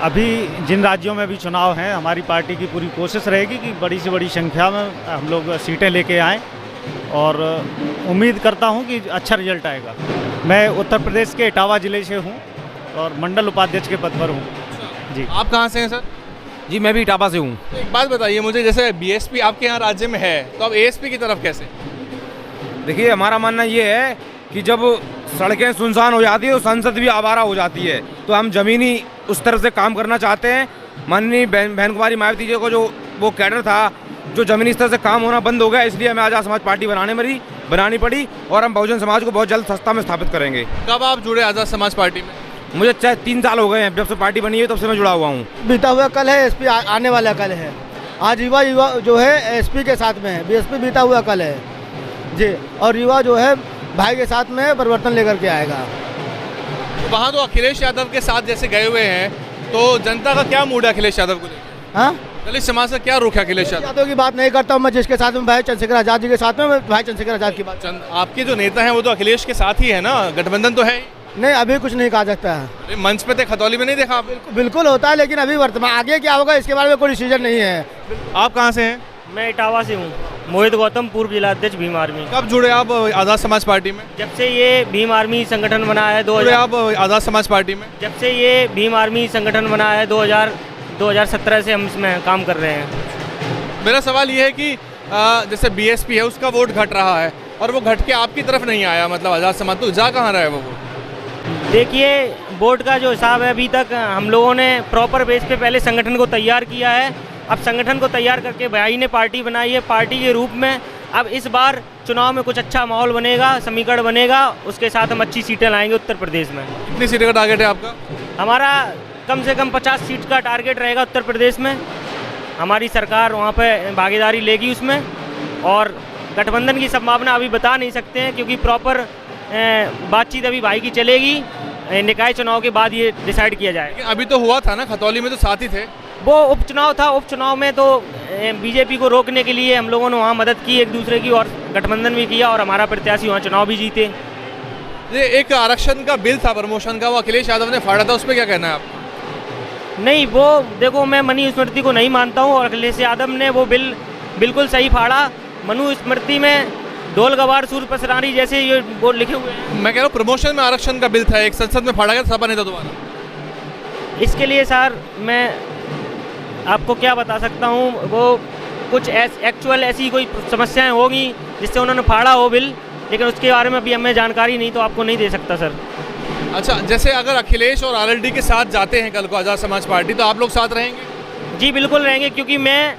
अभी जिन राज्यों में भी चुनाव हैं, हमारी पार्टी की पूरी कोशिश रहेगी कि बड़ी से बड़ी संख्या में हम लोग सीटें लेके आएँ और उम्मीद करता हूं कि अच्छा रिजल्ट आएगा। मैं उत्तर प्रदेश के इटावा ज़िले से हूं और मंडल उपाध्यक्ष के पद पर हूं। जी, आप कहाँ से हैं सर? जी मैं भी इटावा से हूँ। एक बात बताइए मुझे, जैसे बीएसपी आपके यहाँ राज्य में है तो अब एएसपी की तरफ कैसे? देखिए हमारा मानना ये है कि जब सड़कें सुनसान हो जाती है तो संसद भी आवारा हो जाती है, तो हम ज़मीनी उस तरफ से काम करना चाहते हैं। माननीय बहन कुमारी मायावती जी को जो वो कैडर था जो ज़मीनी स्तर से काम होना बंद हो गया, इसलिए हमें आज़ाद समाज पार्टी बनानी पड़ी और हम बहुजन समाज को बहुत जल्द सत्ता में स्थापित करेंगे। कब आप जुड़े आज़ाद समाज पार्टी में? मुझे 3 साल हो गए हैं, जब से पार्टी बनी है तब से मैं जुड़ा हुआ हूँ। बीता हुआ कल है, एसपी आने वाला कल है। आज युवा जो है एसपी के साथ में है, बीएसपी बीता हुआ कल है जी, और युवा जो है भाई के साथ में परिवर्तन लेकर के आएगा। वहाँ तो अखिलेश यादव के साथ जैसे गए हुए हैं, तो जनता का क्या मूड है अखिलेश यादव को लेकर? हाँ, दलित समाज का क्या रुख है अखिलेश यादव की बात नहीं करता हूँ मैं, जिसके साथ में भाई चंद्रशेखर आजाद जी के साथ में, मैं भाई चंद्रशेखर आजाद की बात। आपके जो नेता हैं वो तो अखिलेश के साथ ही है ना, गठबंधन तो है ही नहीं। अभी कुछ नहीं कहा सकता है। मंच पे थे, खतौली में नहीं देखा आप? बिल्कुल होता है, लेकिन अभी वर्तमान आगे क्या होगा इसके बारे में कोई डिसीजन नहीं है। आप कहाँ से हैं? मैं इटावा से हूँ। मोहित गौतम, पूर्व जिलाध्यक्ष भीम आर्मी। कब जुड़े आप आज़ाद समाज पार्टी में? जब से ये भीम आर्मी संगठन बना है आप आज़ाद समाज पार्टी में? जब से ये भीम आर्मी संगठन बना है 2017 से हम इसमें काम कर रहे हैं। मेरा सवाल ये है कि जैसे बीएसपी है उसका वोट घट रहा है और वो घट के आपकी तरफ नहीं आया, मतलब आज़ाद समाज, तो जा कहाँ रहा है वो वोट? देखिए वोट का जो हिसाब है, अभी तक हम लोगों ने प्रॉपर बेस पे पहले संगठन को तैयार किया है। अब संगठन को तैयार करके भाई ने पार्टी बनाई है, पार्टी के रूप में अब इस बार चुनाव में कुछ अच्छा माहौल बनेगा, समीकरण बनेगा, उसके साथ हम अच्छी सीटें लाएंगे उत्तर प्रदेश में। कितनी सीटें का टारगेट है आपका? हमारा कम से कम 50 सीट का टारगेट रहेगा उत्तर प्रदेश में। हमारी सरकार वहाँ पे भागीदारी लेगी उसमें, और गठबंधन की संभावना अभी बता नहीं सकते हैं क्योंकि प्रॉपर बातचीत अभी भाई की चलेगी। निकाय चुनाव के बाद ये डिसाइड किया जाएगा। अभी तो हुआ था ना, खतौली में तो साथ ही थे। वो उपचुनाव था, उपचुनाव में तो बीजेपी को रोकने के लिए हम लोगों ने वहाँ मदद की एक दूसरे की, और गठबंधन भी किया और हमारा प्रत्याशी वहाँ चुनाव भी जीते। ये एक आरक्षण का बिल था प्रमोशन का, वो अखिलेश यादव ने फाड़ा था, उस पर क्या कहना है आप? नहीं, वो देखो मैं मनुस्मृति को नहीं मानता हूँ और अखिलेश यादव ने वो बिल बिल्कुल सही फाड़ा। मनुस्मृति में ढोल गवार सूर पसरानी जैसे ये बोर्ड लिखे हुए हैं। मैं कह रहा हूँ प्रमोशन में आरक्षण का बिल था, एक संसद में फाड़ा गया, सपा नेता दोबारा। इसके लिए सर मैं आपको क्या बता सकता हूँ, वो कुछ एक्चुअल ऐसी कोई समस्याएं होंगी जिससे उन्होंने फाड़ा हो बिल, लेकिन उसके बारे में अभी हमें जानकारी नहीं, तो आपको नहीं दे सकता सर। अच्छा, जैसे अगर अखिलेश और आरएलडी के साथ जाते हैं कल को आज़ाद समाज पार्टी, तो आप लोग साथ रहेंगे? जी बिल्कुल रहेंगे, क्योंकि मैं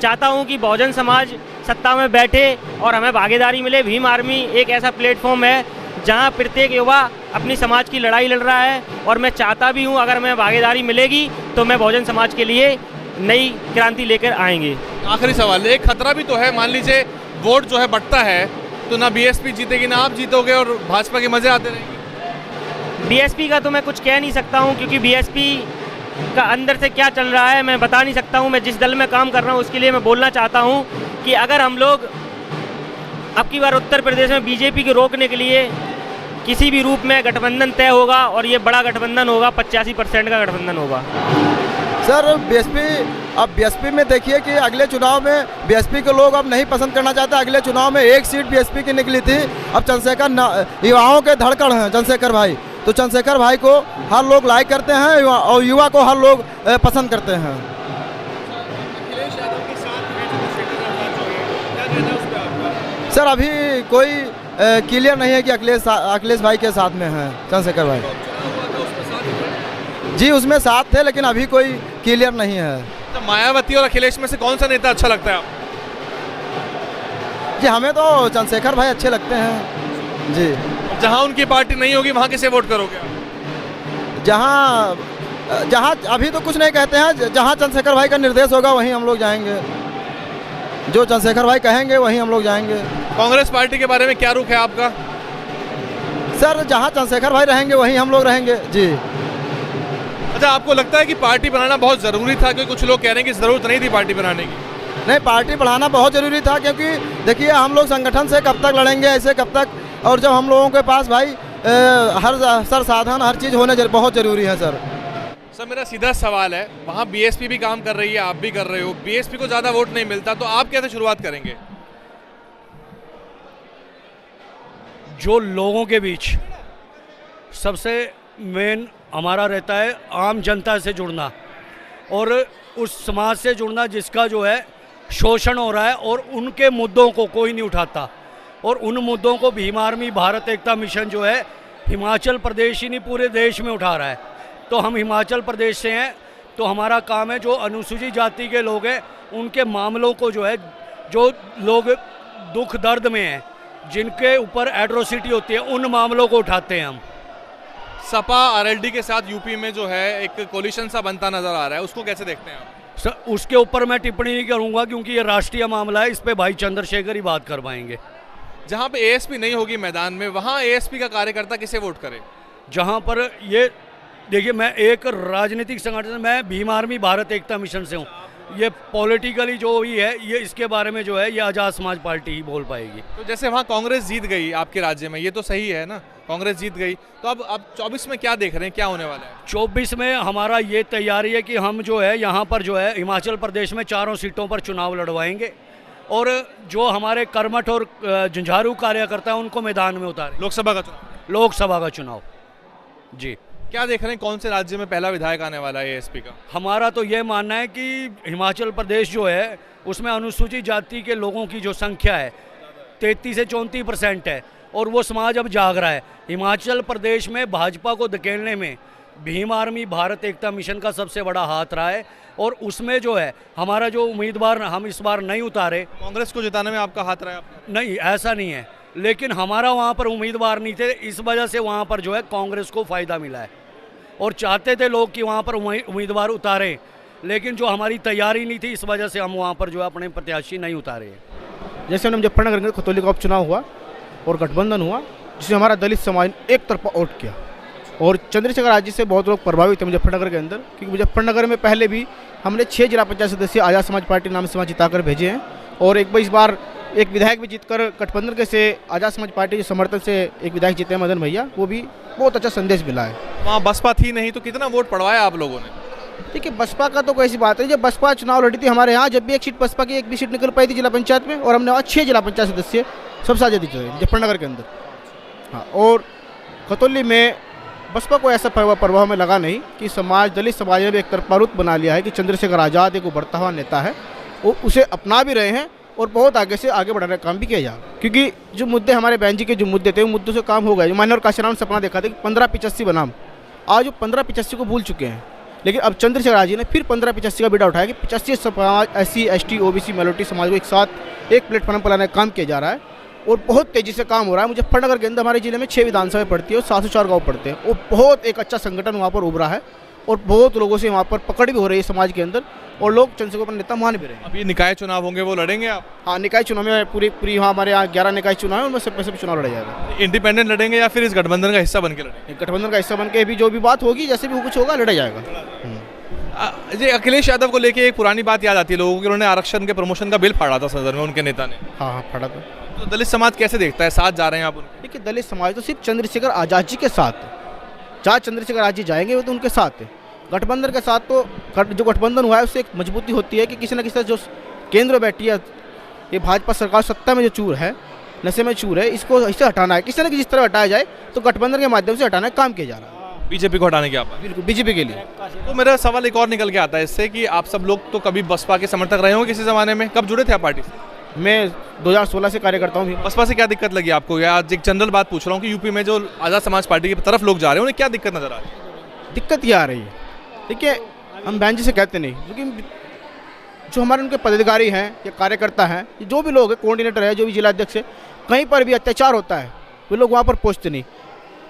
चाहता हूं कि बहुजन समाज सत्ता में बैठे और हमें भागीदारी मिले। भीम आर्मी एक ऐसा प्लेटफॉर्म है जहां प्रत्येक युवा अपनी समाज की लड़ाई लड़ रहा है, और मैं चाहता भी हूं अगर मैं भागीदारी मिलेगी तो मैं बहुजन समाज के लिए नई क्रांति लेकर आएंगे। आखिरी सवाल, एक खतरा भी तो है, मान लीजिए वोट जो है बढ़ता है तो ना बीएसपी जीतेगी ना आप जीतोगे और भाजपा के मजे आते रहेंगे। बीएसपी का तो मैं कुछ कह नहीं सकता हूं, क्योंकि बीएसपी का अंदर से क्या चल रहा है मैं बता नहीं सकता हूं। मैं जिस दल में काम कर रहा हूं उसके लिए मैं बोलना चाहता हूं कि अगर हम लोग अब की बार उत्तर प्रदेश में बीजेपी को रोकने के लिए किसी भी रूप में गठबंधन तय होगा, और ये बड़ा गठबंधन होगा, 85% का गठबंधन होगा। सर बीएसपी में देखिए कि अगले चुनाव में बीएसपी के लोग अब नहीं पसंद करना चाहते। अगले चुनाव में एक सीट बीएसपी की निकली थी, अब चंद्रशेखर युवाओं के धड़कन हैं चंद्रशेखर भाई, तो चंद्रशेखर भाई को हर लोग लाइक करते हैं और युवा को हर लोग पसंद करते हैं। सर अभी कोई क्लियर नहीं है कि अखिलेश भाई के साथ में हैं चंद्रशेखर भाई। जी उसमें साथ थे, लेकिन अभी कोई क्लियर नहीं है। तो मायावती और अखिलेश में से कौन सा नेता अच्छा लगता है आपको? जी हमें तो चंद्रशेखर भाई अच्छे लगते हैं जी। जहां उनकी पार्टी नहीं होगी वहां किसे वोट करोगे? जहां अभी तो कुछ नहीं कहते हैं, जहां चंद्रशेखर भाई का निर्देश होगा वहीं हम लोग जाएंगे, जो चंद्रशेखर भाई कहेंगे वहीं हम लोग जाएंगे। कांग्रेस पार्टी के बारे में क्या रुख है आपका? सर जहां चंद्रशेखर भाई रहेंगे वहीं हम लोग रहेंगे जी। अच्छा, आपको लगता है कि पार्टी बनाना बहुत ज़रूरी था? क्योंकि कुछ लोग कह रहे हैं कि ज़रूरत नहीं थी पार्टी बनाने की। नहीं, पार्टी बढ़ाना बहुत ज़रूरी था, क्योंकि देखिए हम लोग संगठन से कब तक लड़ेंगे, ऐसे कब तक, और जब हम लोगों के पास भाई हर साधन हर चीज़ होने बहुत ज़रूरी है सर। सर मेरा सीधा सवाल है, वहाँ बीएसपी भी काम कर रही है, आप भी कर रहे हो, बीएसपी को ज़्यादा वोट नहीं मिलता, तो आप कैसे शुरुआत करेंगे? जो लोगों के बीच सबसे मेन हमारा रहता है आम जनता से जुड़ना और उस समाज से जुड़ना जिसका जो है शोषण हो रहा है और उनके मुद्दों को कोई नहीं उठाता। और उन मुद्दों को भीम आर्मी भारत एकता मिशन जो है हिमाचल प्रदेश ही नहीं पूरे देश में उठा रहा है। तो हम हिमाचल प्रदेश से हैं, तो हमारा काम है जो अनुसूचित जाति के लोग हैं उनके मामलों को जो है, जो लोग दुख दर्द में हैं, जिनके ऊपर एट्रोसिटी होती है, उन मामलों को उठाते हैं हम। सपा आरएलडी के साथ यूपी में जो है एक कोलिशन सा बनता नजर आ रहा है, उसको कैसे देखते हैं आप? सर उसके ऊपर मैं टिप्पणी नहीं करूंगा क्योंकि ये राष्ट्रीय मामला है, इस पे भाई चंद्रशेखर ही बात कर पाएंगे। जहाँ पे एएसपी नहीं होगी मैदान में, वहाँ एएसपी का कार्यकर्ता किसे वोट करे? जहाँ पर ये देखिए, मैं एक राजनीतिक संगठन, मैं भीम आर्मी भारत एकता मिशन से हूँ। ये पॉलिटिकली जो भी है, ये इसके बारे में जो है ये आज़ाद समाज पार्टी ही बोल पाएगी। तो जैसे वहाँ कांग्रेस जीत गई आपके राज्य में, ये तो सही है ना, कांग्रेस जीत गई, तो अब 24 में क्या देख रहे हैं, क्या होने वाला है? 24 में हमारा ये तैयारी है कि हम जो है यहाँ पर जो है हिमाचल प्रदेश में 4 सीटों पर चुनाव लड़वाएंगे और जो हमारे कर्मठ और झंझारू कार्यकर्ता हैं उनको मैदान में उतारें। लोकसभा का चुनाव? लोकसभा का चुनाव जी। क्या देख रहे हैं, कौन से राज्य में पहला विधायक आने वाला है एएसपी का? हमारा तो ये मानना है कि हिमाचल प्रदेश जो है उसमें अनुसूचित जाति के लोगों की जो संख्या है 33 से 34% है और वो समाज अब जाग रहा है। हिमाचल प्रदेश में भाजपा को धकेलने में भीम आर्मी भारत एकता मिशन का सबसे बड़ा हाथ रहा है और उसमें जो है हमारा जो उम्मीदवार हम इस बार नहीं उतारे। कांग्रेस को जिताने में आपका हाथ रहा है? नहीं, ऐसा नहीं है, लेकिन हमारा वहाँ पर उम्मीदवार नहीं थे, इस वजह से वहाँ पर जो है कांग्रेस को फ़ायदा मिला है और चाहते थे लोग कि वहाँ पर उम्मीदवार उतारें, लेकिन जो हमारी तैयारी नहीं थी इस वजह से हम वहाँ पर जो है अपने प्रत्याशी नहीं उतारे। जैसे हमने मुजफ्फरनगर में खतौली का उपचुनाव हुआ और गठबंधन हुआ, जिसमें हमारा दलित समाज ने एक तरफा वोट किया और चंद्रशेखर आजाद जी से बहुत लोग प्रभावित थे मुजफ्फरनगर के अंदर, क्योंकि मुजफ्फरनगर में पहले भी हमने 6 जिला पंचायत सदस्य आज़ाद समाज पार्टी नाम से वहाँ जिताकर भेजे हैं और एक बार इस बार एक विधायक भी जीतकर गठबंधन के से आज़ाद समाज पार्टी के समर्थन से एक विधायक जीते हैं मदन भैया, वो भी बहुत अच्छा संदेश मिला है। वहाँ बसपा थी नहीं, तो कितना वोट पड़वाया आप लोगों ने? देखिए, बसपा का तो कोई ऐसी बात है, जब बसपा चुनाव लड़ी थी हमारे यहाँ, जब भी एक सीट बसपा की एक भी सीट निकल पाई थी जिला पंचायत में, और हमने वहाँ 6 जिला पंचायत सदस्य सबसे आज़ादी जीते मुजफ्फरनगर के अंदर। हाँ, और खतौली में बसपा को ऐसा प्रभाव में लगा नहीं कि समाज दलित समाज ने भी एक तरफा रुख बना लिया है कि चंद्रशेखर आज़ाद एक उभरता हुआ नेता है, वो उसे अपना भी रहे हैं और बहुत आगे से आगे बढ़ाने का काम भी किया जा, क्योंकि जो मुद्दे हमारे बहन जी के जो मुद्दे थे वो मुद्दों से काम हो गए। जो मैंने और काशीराम ने सपना देखा था कि 1585 बनाम, आज वो 1585 को भूल चुके हैं, लेकिन अब चंद्रशेखर आजाद जी ने फिर 1585 का बीड़ा उठाया कि 85 समाज SC ST OBC माइनॉरिटी समाज को एक साथ एक प्लेटफॉर्म पर लाने का काम किया जा रहा है और बहुत तेज़ी से काम हो रहा है। मुजफ्फरनगर के अंदर हमारे जिले में 6 विधानसभाएं पड़ती है और 704 गाँव पड़ते हैं। वो बहुत एक अच्छा संगठन वहाँ पर उभरा है और बहुत लोगों से वहाँ पर पकड़ भी हो रही है समाज के अंदर और लोग चंद्रशेखर नेता मान भी रहे हैं। अभी निकाय चुनाव होंगे, वो लड़ेंगे आप? हाँ, निकाय चुनाव में पूरी वहाँ हमारे यहाँ 11 निकाय चुनाव है, उनमें सब चुनाव लड़ा जाएगा। इंडिपेंडेंट लड़ेंगे या फिर इस गठबंधन का हिस्सा बन के लड़ेंगे? गठबंधन का हिस्सा बन के भी जो भी बात होगी, जैसे भी कुछ होगा, लड़ा जाएगा। जी, अखिलेश यादव को लेके एक पुरानी बात याद आती है लोगों की, उन्होंने आरक्षण के प्रमोशन का बिल फाड़ा था सदन में, उनके नेता ने। हाँ, फाड़ा था। तो दलित समाज कैसे देखता है, साथ जा रहे हैं आप उनके? देखिए, दलित समाज तो सिर्फ चंद्रशेखर आजाद जी के साथ है, जहाँ चंद्रशेखर आजाद जी जाएंगे वो तो उनके साथ है। गठबंधन के साथ तो जो गठबंधन हुआ है उससे एक मजबूती होती है कि किसी न किसी जो केंद्र में बैठी है ये भाजपा सरकार, सत्ता में जो चूर है, नशे में चूर है, इसको इससे हटाना है, किसी न किसी तरह हटाया जाए, तो गठबंधन के माध्यम से हटाने का काम किया जा रहा है। बीजेपी को हटाने की आप? बिल्कुल, बीजेपी के लिए। तो मेरा सवाल एक और निकल के आता है इससे कि आप सब लोग तो कभी बसपा के समर्थक रहे होंगे किसी ज़माने में, कब जुड़े थे आप पार्टी से? मैं 2016 से कार्यकर्ता हूँ। बसपा से क्या दिक्कत लगी आपको? या आज एक जनरल बात पूछ रहा हूँ कि यूपी में जो आज़ाद समाज पार्टी की तरफ लोग जा रहे हैं उन्हें क्या दिक्कत नजर आ रही है? दिक्कत ये आ रही है, देखिए, हम बहन जी से कहते नहीं, लेकिन जो हमारे उनके पदाधिकारी हैं या कार्यकर्ता हैं, जो भी लोग हैं, कोऑर्डिनेटर है, जो भी जिला अध्यक्ष है, कहीं पर भी अत्याचार होता है वो लोग वहाँ पर पहुँचते नहीं।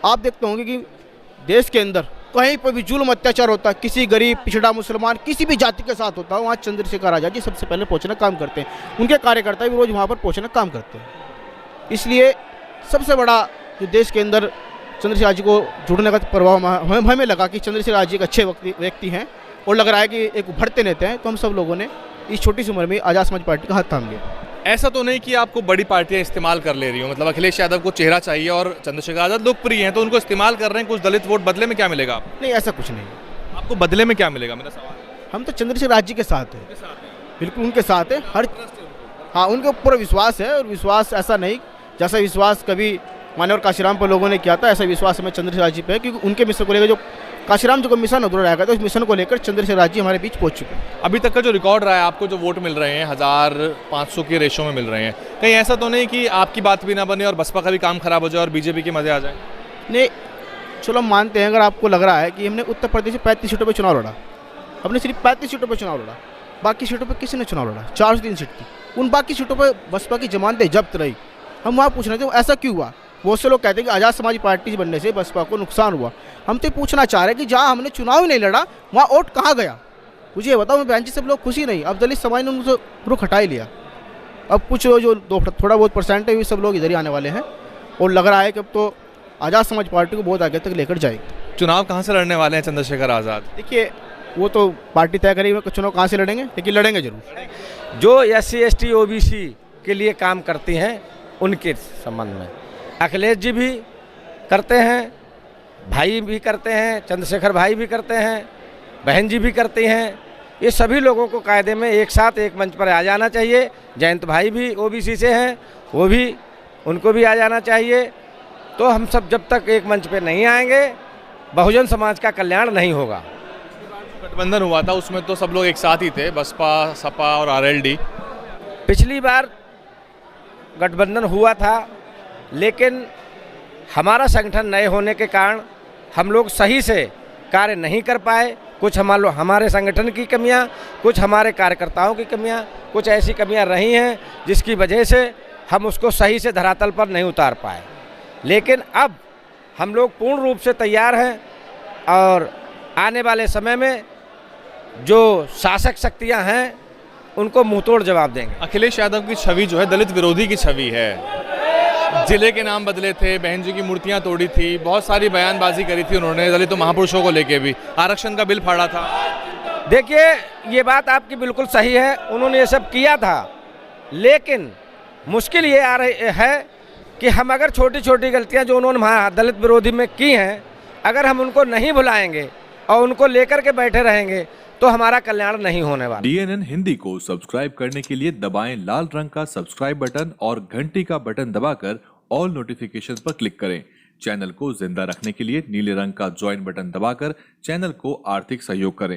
आप देखते होंगे कि देश के अंदर कहीं पर भी जुल्म अत्याचार होता है, किसी गरीब पिछड़ा मुसलमान किसी भी जाति के साथ होता है, वहाँ चंद्रशेखर आजाद जी सबसे पहले पहुँचने का काम करते हैं, उनके कार्यकर्ता भी रोज़ वहाँ पर पहुँचने का काम करते हैं। इसलिए सबसे बड़ा जो देश के अंदर चंद्रशेखर जी को जुड़ने का प्रभाव हमें लगा कि चंद्रशेखर जी एक अच्छे व्यक्ति हैं और लग रहा है कि एक उभरते नेता हैं, तो हम सब लोगों ने इस छोटी सी उम्र में आज़ाद समाज पार्टी का हाथ थाम लिया। ऐसा तो नहीं कि आपको बड़ी पार्टियां इस्तेमाल कर ले रही हो, मतलब अखिलेश यादव को चेहरा चाहिए और चंद्रशेखर आजाद लोकप्रिय हैं तो उनको इस्तेमाल कर रहे हैं, कुछ दलित वोट बदले में क्या मिलेगा आप? नहीं, ऐसा कुछ नहीं। आप आपको बदले में क्या मिलेगा, मेरा सवाल है। हम तो चंद्रशेखर राज्य के साथ हैं, बिल्कुल उनके साथ है हर। हाँ, उनके ऊपर विश्वास है, और विश्वास ऐसा नहीं जैसा विश्वास कभी मान्यवर काशीराम पर लोगों ने किया था, ऐसा विश्वास हमें चंद्रशेखर राज्य पे है, क्योंकि उनके मिशन को लेकर जो काशीराम जी को मिशन अधूरा रह गया था, उस मिशन को लेकर चंद्रशेखर राज्य हमारे बीच पहुंच चुके हैं। अभी तक का जो रिकॉर्ड रहा है, आपको जो वोट मिल रहे हैं 1500 के रेशो में मिल रहे हैं, कहीं ऐसा तो नहीं कि आपकी बात भी ना बने और बसपा का भी काम खराब हो जाए और बीजेपी के मजे आ जाए? नहीं, चलो हम मानते हैं, अगर आपको लग रहा है कि हमने उत्तर प्रदेश में 35 सीटों पर चुनाव लड़ा, हमने सिर्फ 35 सीटों पर चुनाव लड़ा, बाकी सीटों पर किसी ने चुनाव लड़ा, 403 सीट थी, उन बाकी सीटों पर बसपा की जमानतें जब्त रही। हम वहाँ पूछ रहे थे ऐसा क्यों हुआ। बहुत से लोग कहते हैं कि आज़ाद समाजी पार्टी बनने से बसपा को नुकसान हुआ। हम तो पूछना चाह रहे हैं कि जहाँ हमने चुनाव ही नहीं लड़ा वहाँ वोट कहाँ गया, मुझे ये बताओ। बहन जी सब लोग खुशी नहीं, अब दलित समाज ने उनसे रुख हटा ही लिया। अब कुछ जो थोड़ा बहुत परसेंट है, सब लोग इधर ही आने वाले हैं, और लग रहा है कि अब तो आज़ाद समाज पार्टी को बहुत आगे तक लेकर जाएगी। चुनाव कहाँ से लड़ने वाले हैं चंद्रशेखर आज़ाद? देखिए, वो तो पार्टी तय करेगी चुनाव कहाँ से लड़ेंगे, लेकिन लड़ेंगे जरूर। जो SC ST OBC के लिए काम करती हैं उनके संबंध में अखिलेश जी भी करते हैं, भाई भी करते हैं, चंद्रशेखर भाई भी करते हैं, बहन जी भी करती हैं। ये सभी लोगों को कायदे में एक साथ एक मंच पर आ जाना चाहिए। जयंत भाई भी OBC से हैं, वो भी, उनको भी आ जाना चाहिए। तो हम सब जब तक एक मंच पे नहीं आएंगे, बहुजन समाज का कल्याण नहीं होगा। गठबंधन हुआ था उसमें तो सब लोग एक साथ ही थे, बसपा, सपा और RLD। पिछली बार गठबंधन हुआ था, लेकिन हमारा संगठन नए होने के कारण हम लोग सही से कार्य नहीं कर पाए। कुछ हमारे संगठन की कमियां, कुछ हमारे कार्यकर्ताओं की कमियां, कुछ ऐसी कमियां रही हैं जिसकी वजह से हम उसको सही से धरातल पर नहीं उतार पाए। लेकिन अब हम लोग पूर्ण रूप से तैयार हैं, और आने वाले समय में जो शासक शक्तियां हैं उनको मुंहतोड़ जवाब देंगे। अखिलेश यादव की छवि जो है दलित विरोधी की छवि है। जिले के नाम बदले थे, बहन जी की मूर्तियां तोड़ी थी, बहुत सारी बयानबाजी करी थी उन्होंने दलित महापुरुषों को लेके भी, आरक्षण का बिल फाड़ा था। देखिए, ये बात आपकी बिल्कुल सही है, उन्होंने ये सब किया था, लेकिन मुश्किल ये आ रही है कि हम अगर छोटी छोटी गलतियां जो उन्होंने दलित विरोधी में की हैं, अगर हम उनको नहीं भुलाएंगे और उनको लेकर के बैठे रहेंगे तो हमारा कल्याण नहीं होने वाला। DNN हिंदी को सब्सक्राइब करने के लिए दबाएं लाल रंग का सब्सक्राइब बटन और घंटी का बटन दबाकर ऑल नोटिफिकेशन पर क्लिक करें। चैनल को जिंदा रखने के लिए नीले रंग का ज्वाइन बटन दबाकर चैनल को आर्थिक सहयोग करें।